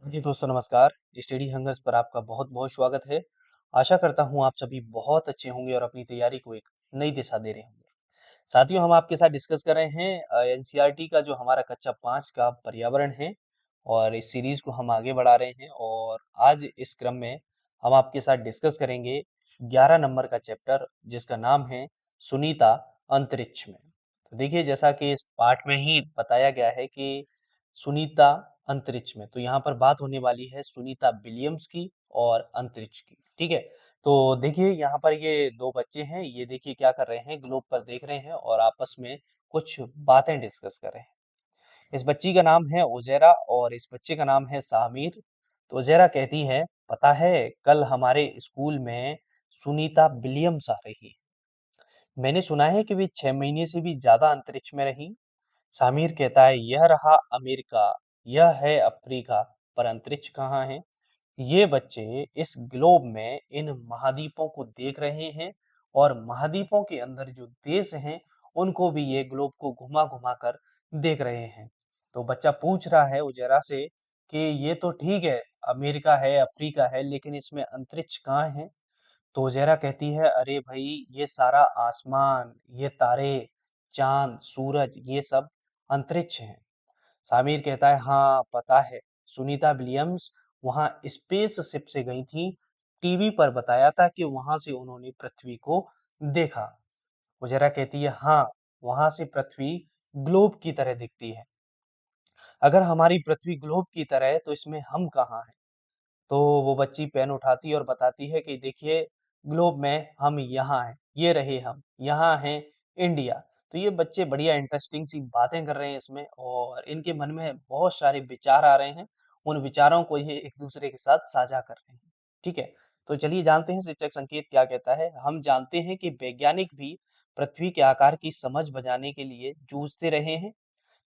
जी दोस्तों नमस्कार। Study hungers पर आपका बहुत-बहुत स्वागत है। आशा करता हूँ आप सभी बहुत अच्छे होंगे और अपनी तैयारी को एक नई दिशा दे रहे होंगे। साथियों हम आपके साथ डिस्कस कर रहे हैं एनसीईआरटी का जो हमारा कक्षा 5 का पर्यावरण है और इस सीरीज को हम आगे बढ़ा रहे हैं और आज इस क्रम में हम आपके साथ डिस्कस करेंगे 11 नंबर का चैप्टर जिसका नाम है सुनीता अंतरिक्ष में। तो देखिए जैसा कि इस पाठ में ही बताया गया है कि सुनीता अंतरिक्ष में, तो यहाँ पर बात होने वाली है सुनीता विलियम्स की और अंतरिक्ष की। ठीक है, तो देखिए यहाँ पर ये दो बच्चे हैं, ये देखिए क्या कर रहे हैं, ग्लोब पर देख रहे हैं और आपस में कुछ बातें डिस्कस कर रहे हैं। इस बच्ची का नाम है उजैरा और इस बच्चे का नाम है सामीर। तो उजैरा कहती है, पता है कल हमारे स्कूल में सुनीता विलियम्स आ रही है। मैंने सुना है कि वे 6 महीने से भी ज्यादा अंतरिक्ष में रही। सामीर कहता है, यह रहा अमेरिका, यह है अफ्रीका, पर अंतरिक्ष कहाँ है? ये बच्चे इस ग्लोब में इन महाद्वीपों को देख रहे हैं और महाद्वीपों के अंदर जो देश हैं उनको भी ये ग्लोब को घुमा घुमा कर देख रहे हैं। तो बच्चा पूछ रहा है उजैरा से कि ये तो ठीक है, अमेरिका है, अफ्रीका है, लेकिन इसमें अंतरिक्ष कहाँ है? तो ज़हरा कहती है, अरे भाई ये सारा आसमान, ये तारे, चांद, सूरज, ये सब अंतरिक्ष हैं। सामिर कहता है, हाँ पता है, सुनीता विलियम्स वहां स्पेस शिप से गई थी। टीवी पर बताया था कि वहां से उन्होंने पृथ्वी को देखा। मुजरा कहती है, हाँ वहां से पृथ्वी ग्लोब की तरह दिखती है। अगर हमारी पृथ्वी ग्लोब की तरह है तो इसमें हम कहाँ हैं? तो वो बच्ची पेन उठाती है और बताती है कि देखिए ग्लोब में हम यहाँ हैं, ये रहे हम, यहाँ हैं इंडिया। तो ये बच्चे बढ़िया इंटरेस्टिंग सी बातें कर रहे हैं इसमें और इनके मन में बहुत सारे विचार आ रहे हैं। उन विचारों को ये एक दूसरे के साथ साझा कर रहे हैं। ठीक है, तो चलिए जानते हैं शिक्षक संकेत क्या कहता है। हम जानते हैं कि वैज्ञानिक भी पृथ्वी के आकार की समझ बनाने के लिए जूझते रहे हैं।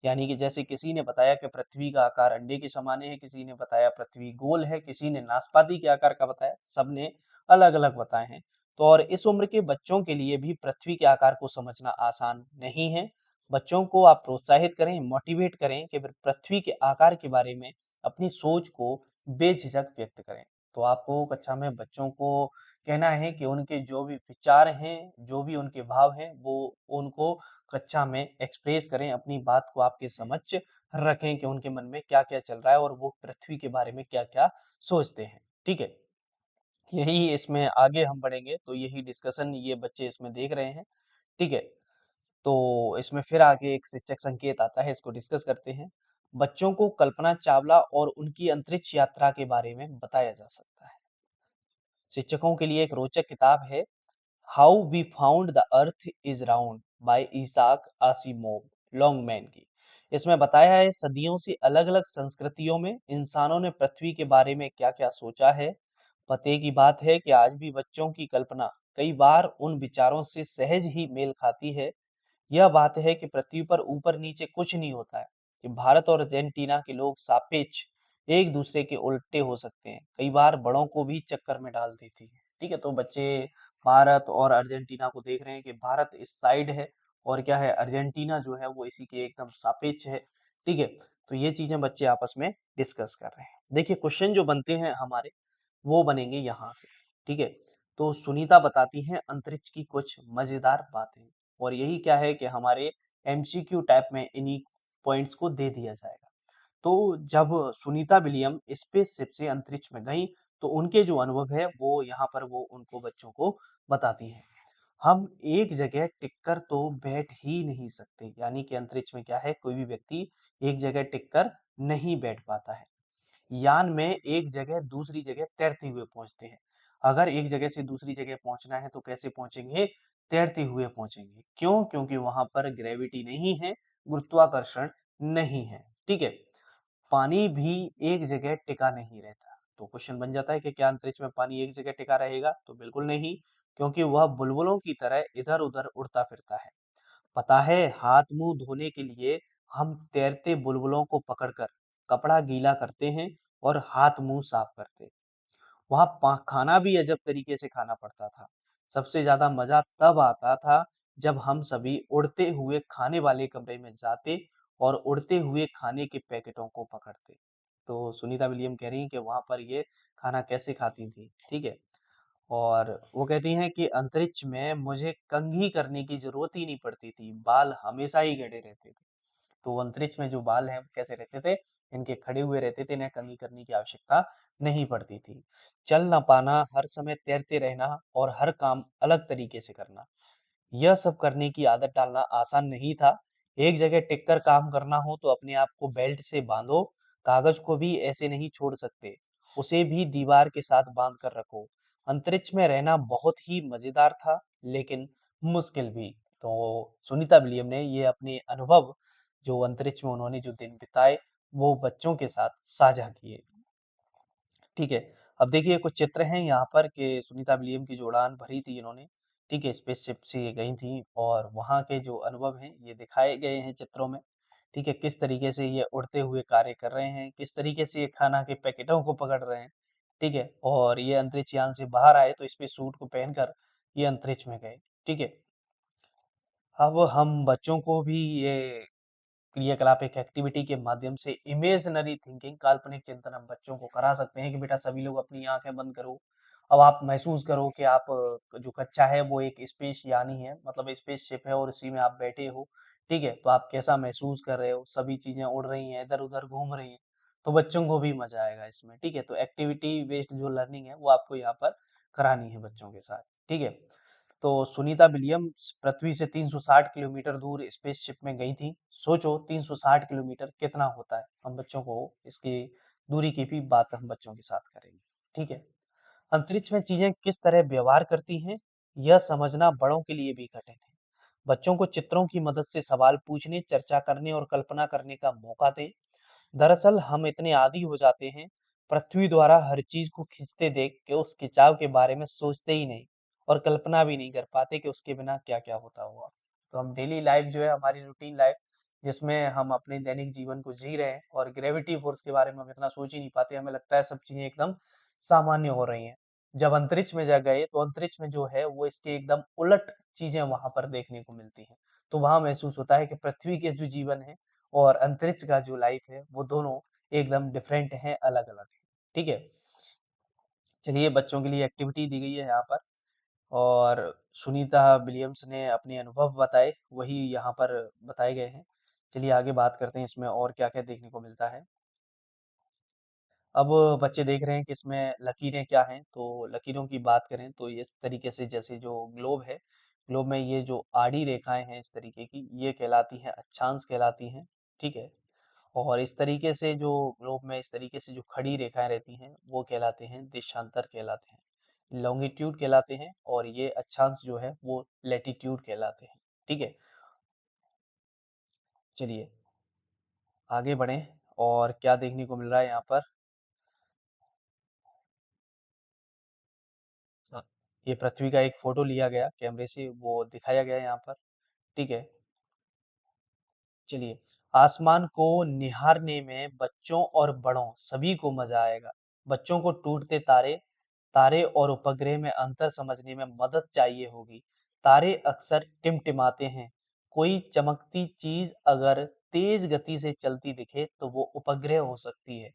यानी कि जैसे किसी ने बताया कि पृथ्वी का आकार अंडे के समान है, किसी ने बताया पृथ्वी गोल है, किसी ने नाशपाती के आकार का बताया, सबने अलग-अलग बताए हैं। तो और इस उम्र के बच्चों के लिए भी पृथ्वी के आकार को समझना आसान नहीं है। बच्चों को आप प्रोत्साहित करें, मोटिवेट करें कि पृथ्वी के आकार के बारे में अपनी सोच को बेझिझक व्यक्त करें। तो आपको कक्षा में बच्चों को कहना है कि उनके जो भी विचार हैं, जो भी उनके भाव हैं, वो उनको कक्षा में एक्सप्रेस करें, अपनी बात को आपके समक्ष रखें कि उनके मन में क्या-क्या चल रहा है और वो पृथ्वी के बारे में क्या-क्या सोचते हैं। ठीक है? यही इसमें आगे हम बढ़ेंगे, तो यही डिस्कशन ये बच्चे इसमें देख रहे हैं। ठीक है? तो इसमें फिर आगे एक शिक्षक संकेत आता है, इसको डिस्कस करते हैं। बच्चों को कल्पना चावला और उनकी अंतरिक्ष यात्रा के बारे में बताया जा सकता है। शिक्षकों के लिए एक रोचक किताब है how we found the earth is round by Isaac Asimov Longman की। इसमें बताया है सदियों से अलग-अलग संस्कृतियों में इंसानों ने पृथ्वी के बारे में क्या-क्या सोचा है। पते की बात है कि आज भी बच्चों की कल्पना कई बार उन विचारों से सहज ही मेल खाती है। यह बात है कि पृथ्वी पर ऊपर-नीचे कुछ नहीं होता है कि भारत और अर्जेंटीना के लोग सापेक्ष एक दूसरे के उल्टे हो सकते हैं। कई बार बड़ों को भी चक्कर में डाल देती है। ठीक है? तो बच्चे भारत और अर्जेंटीना को देख रहे हैं कि भारत इस साइड है और क्या है अर्जेंटीना जो है वो इसी के एकदम सापेक्ष है। ठीक है? तो ये चीज़ें बच्चे आपस में डिस्कस कर रहे हैं। देखिए क्वेश्चन जो बनते हैं हमारे वो बनेंगे यहाँ से। ठीक है? तो सुनीता बताती हैं अंतरिक्ष की कुछ मज़ेदार बातें। और यही क्या है कि हमारे एमसीक्यू टाइप में इन्हीं पॉइंट्स को दे दिया जाएगा। तो जब सुनीता विलियम स्पेसशिप से अंतरिक्ष में गईं, तो उनके जो अनुभव है वो यहाँ पर वो उनको बच्चों को बताती हैं। हम एक जगह टिककर तो बैठ ही नहीं सकते, यानी कि अंतरिक्ष में क्या है कोई भी व्यक्ति एक जगह टिककर नहीं बैठ पाता है। यान में एक जगह दूसरी जगह तैरते हुए पहुंचते हैं। अगर एक जगह से दूसरी जगह पहुंचना है तो कैसे पहुंचेंगे? तैरते हुए पहुंचेंगे। क्यों? क्योंकि वहां पर ग्रेविटी नहीं है, गुरुत्वाकर्षण नहीं है। ठीक है? पानी भी एक जगह टिका नहीं रहता। तो क्वेश्चन बन जाता है कि क्या अंतरिक्ष में पानी एक जगह टिका रहेगा? तो बिल्कुल नहीं, क्योंकि वह बुलबुलों की तरह इधर-उधर उड़ता फिरता है। पता है हाथ मुंह धोने के लिए हम तैरते बुलबुलों को पकड़कर कपड़ा गीला करते हैं और हाथ मुंह साफ करते। वहाँ खाना भी अजब तरीके से खाना पड़ता था। सबसे ज्यादा मजा तब आता था जब हम सभी उड़ते हुए खाने वाले कमरे में जाते और उड़ते हुए खाने के पैकेटों को पकड़ते। तो सुनीता विलियम कह रही हैं कि वहाँ पर ये खाना कैसे खाती थी, ठीक है? और वो कहती हैं कि अंतरिक्ष में मुझे कंघी करने की ज़रूरत ही नहीं पड़ती थी, बाल हमेशा ही गड़े रहते थे। तो अंतरिक्ष में जो बाल हैं, वो कैसे रहते थे? इनके खड़े हुए रहते थे, इन्हें कंघी करने की आवश्यकता नहीं पड़ती थी। चल ना पाना, हर समय तैरते रहना और हर काम अलग तरीके से करना। यह सब करने की आदत डालना आसान नहीं था। एक जगह टिक कर काम करना हो तो अपने आप को बेल्ट से बांधो, कागज को भी ऐसे नहीं छोड़ सकते, उसे भी दीवार के साथ बांध कर रखो। अंतरिक्ष में रहना बहुत ही मजेदार था, लेकिन मुश्किल भी। तो सुनीता विलियम ने ये अपने अनुभव जो अंतरिक्ष में उन्होंने जो दिन बिताए, वो बच्चों के साथ साझा किए। ठीक है। अब देखिए कुछ चित्र हैं यहाँ पर कि सुनीता विलियम की जो उड़ान भरी थी इन्होंने, ठीक है, स्पेसशिप से ये गई थी और वहाँ के जो अनुभव हैं ये दिखाए गए हैं चित्रों में। ठीक है, किस तरीके से ये उड़ते हुए कार्य कर रहे हैं, किस तरीके से ये खाना के पैकेटों को पकड़ रहे हैं, ठीक है, और ये अंतरिक्ष यान से बाहर आए तो स्पेस सूट को पहनकर ये अंतरिक्ष में गए, ठीक है। अब हम बच्चों को भी ये क्रियाकलाप एक एक्टिविटी के माध्यम से इमेजिनरी थिंकिंग काल्पनिक चिंतन हम बच्चों को करा सकते हैं कि बेटा सभी लोग अपनी आंखें बंद करो। अब आप महसूस करो कि आप जो कक्षा है वो एक स्पेस यानी है, मतलब स्पेसशिप है और उसी में आप बैठे हो, ठीक है, तो आप कैसा महसूस कर रहे हो, सभी चीजें उड़ रही हैं, इधर उधर घूम रही हैं, तो बच्चों को भी मजा आएगा इसमें, ठीक है। तो एक्टिविटी बेस्ड जो लर्निंग है वो आपको यहाँ पर करानी है बच्चों के साथ, ठीक है। तो सुनीता विलियम्स पृथ्वी से 360 किलोमीटर दूर स्पेसशिप में गई थी। सोचो 360 किलोमीटर कितना होता है। हम बच्चों को इसकी दूरी की भी बात हम बच्चों के साथ करेंगे। ठीक है। अंतरिक्ष में चीजें किस तरह व्यवहार करती हैं, यह समझना बड़ों के लिए भी कठिन है। बच्चों को चित्रों की मदद से सवाल पूछने, चर्चा करने और कल्पना करने का मौका दें। दरअसल हम इतने आदी हो जाते हैं पृथ्वी द्वारा हर चीज को खींचते देख के उस खिंचाव के बारे में सोचते ही नहीं और कल्पना भी नहीं कर पाते कि उसके बिना क्या क्या होता होगा। तो हम डेली लाइफ जो है हमारी रूटीन लाइफ जिसमें हम अपने दैनिक जीवन को जी रहे हैं और ग्रेविटी फोर्स के बारे में हम इतना सोच ही नहीं पाते, हमें लगता है सब चीजें एकदम सामान्य हो रही हैं। जब अंतरिक्ष में जा गए तो अंतरिक्ष में जो है वो इसके एकदम उलट चीजें वहां पर देखने को मिलती हैं। तो वहां महसूस होता है कि पृथ्वी के जो जीवन है और अंतरिक्ष का जो लाइफ है वो दोनों एकदम डिफरेंट हैं, अलग-अलग हैं। ठीक है? चलिए बच्चों के लिए एक्टिविटी दी गई है यहाँ पर और सुनीता विलियम्स ने अपने अनुभव बताए, वही यहाँ पर बताए गए हैं। चलिए आगे बात करते हैं इसमें और क्या-क्या देखने को मिलता है। अब बच्चे देख रहे हैं कि इसमें लकीरें क्या हैं, तो लकीरों की बात करें तो इस तरीके से जैसे जो ग्लोब है, ग्लोब में ये जो आड़ी रेखाएँ हैं इस तरीके की, ये कहलाती हैं अक्षांश कहलाती हैं। ठीक है? और इस तरीके से जो ग्लोब में इस तरीके से जो खड़ी रेखाएं रहती हैं वो कहलाते हैं देशांतर कहलाते हैं, लॉन्गिट्यूड कहलाते हैं और ये अक्षांश जो है वो लैटिट्यूड कहलाते हैं। ठीक है। चलिए आगे बढ़ें और क्या देखने को मिल रहा है यहाँ पर। हाँ, ये पृथ्वी का एक फोटो लिया गया कैमरे से, वो दिखाया गया यहाँ पर। ठीक है। चलिए आसमान को निहारने में बच्चों और बड़ों सभी को मजा आएगा। बच्चों को टूटते तारे तारे और उपग्रह में अंतर समझने में मदद चाहिए होगी। तारे अक्सर टिमटिमाते हैं। कोई चमकती चीज अगर तेज गति से चलती दिखे तो वो उपग्रह हो सकती है।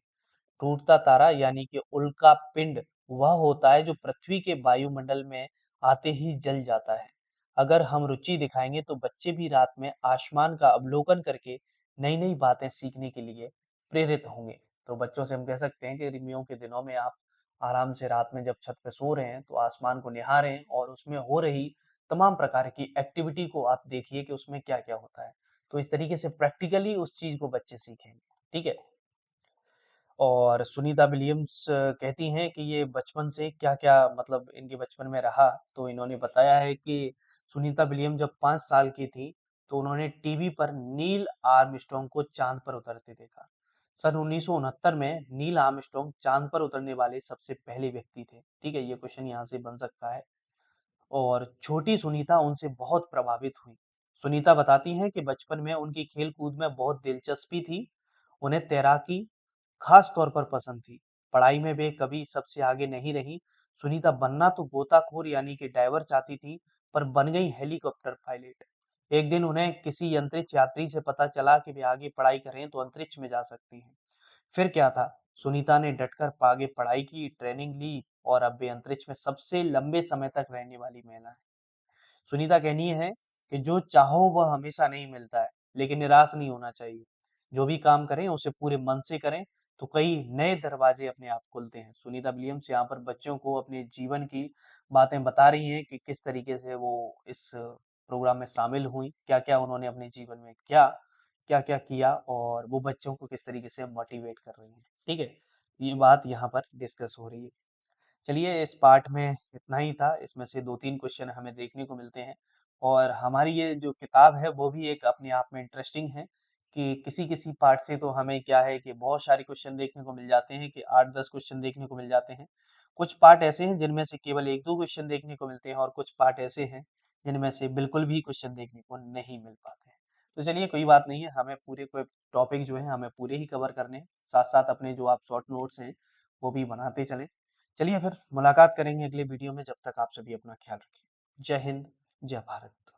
टूटता तारा यानी कि उल्का पिंड वह होता है जो पृथ्वी के वायुमंडल में आते ही जल जाता है। अगर हम रुचि दिखाएंगे तो बच्चे भी रात में आसमान का अवलोकन करके नई नई बातें सीखने के लिए प्रेरित होंगे। तो बच्चों से हम कह सकते हैं कि गर्मियों के दिनों में आप आराम से रात में जब छत पे सो रहे हैं तो आसमान को निहारें और उसमें हो रही तमाम प्रकार की एक्टिविटी को आप देखिए कि उसमें क्या क्या होता है। तो इस तरीके से प्रैक्टिकली उस चीज को बच्चे सीखेंगे। ठीक है। और सुनीता विलियम्स कहती हैं कि ये बचपन से क्या-क्या मतलब इनके बचपन में रहा, तो इन्होंने बताया है कि सुनीता विलियम जब 5 साल की थी, तो उन्होंने टीवी पर नील आर्मस्ट्रांग को चाँद पर उतरते देखा। सन 1969 में नील आर्मस्ट्रांग चाँद पर उतरने वाले सबसे पहले व्यक्ति थे। ठीक है, ये क्वेश्चन यहाँ से बन सकता है। और छोटी सुनीता उनसे बहुत प्रभावित हुई। सुनीता बताती हैं कि बचपन में उनकी खेल-कूद में बहुत दिलचस्पी थी। उन्हें तैराकी खास तौर पर पसंद थी। पढ़ाई में वे कभी सबसे आगे नहीं रहीं। सुनीता बनना तो गोताखोर यानी कि डाइवर चाहती थी, पर बन गई हेलीकॉप्टर पायलट। एक दिन उन्हें किसी अंतरिक्ष यात्री से पता चला कि वे आगे पढ़ाई करें तो अंतरिक्ष में जा सकती हैं। फिर क्या था, सुनीता ने डटकर आगे पढ़ाई की, ट्रेनिंग ली और अब वे अंतरिक्ष में सबसे लंबे समय तक रहने वाली महिला है। सुनीता कहनी है कि जो चाहो वह हमेशा नहीं मिलता है, लेकिन निराश नहीं होना चाहिए। जो भी काम करें उसे पूरे मन से करें तो कई नए दरवाजे अपने आप खुलते हैं। सुनीता विलियम्स यहाँ पर बच्चों को अपने जीवन की बातें बता रही हैं कि किस तरीके से वो इस प्रोग्राम में शामिल हुई, क्या-क्या उन्होंने अपने जीवन में किया, क्या-क्या किया और वो बच्चों को किस तरीके से मोटिवेट कर रही हैं। ठीक है? ये बात यहाँ पर डिस्कस हो रही है। चलिए इस पार्ट में इतना ही था। इसमें से 2-3 क्वेश्चन हमें देखने को मिलते हैं और हमारी ये जो किताब है वो भी एक अपने आप में इंटरेस्टिंग है कि किसी-किसी पार्ट से तो हमें क्या है कि बहुत सारे क्वेश्चन देखने को मिल जाते हैं कि 8-10 क्वेश्चन देखने को मिल जाते हैं। कुछ पार्ट ऐसे हैं जिनमें से केवल 1-2 क्वेश्चन देखने को मिलते हैं और कुछ पार्ट ऐसे हैं जिनमें से बिल्कुल भी क्वेश्चन देखने को नहीं मिल पाते हैं। तो चलिए कोई बात नहीं है, हमें पूरे कोई टॉपिक जो है हमें पूरे ही कवर करने हैं। साथ-साथ अपने जो आप शॉर्ट नोट्स हैं वो भी बनाते चलें। चलिए फिर मुलाकात करेंगे अगले वीडियो में। जब तक आप सभी अपना ख्याल रखिए। जय हिंद, जय भारत।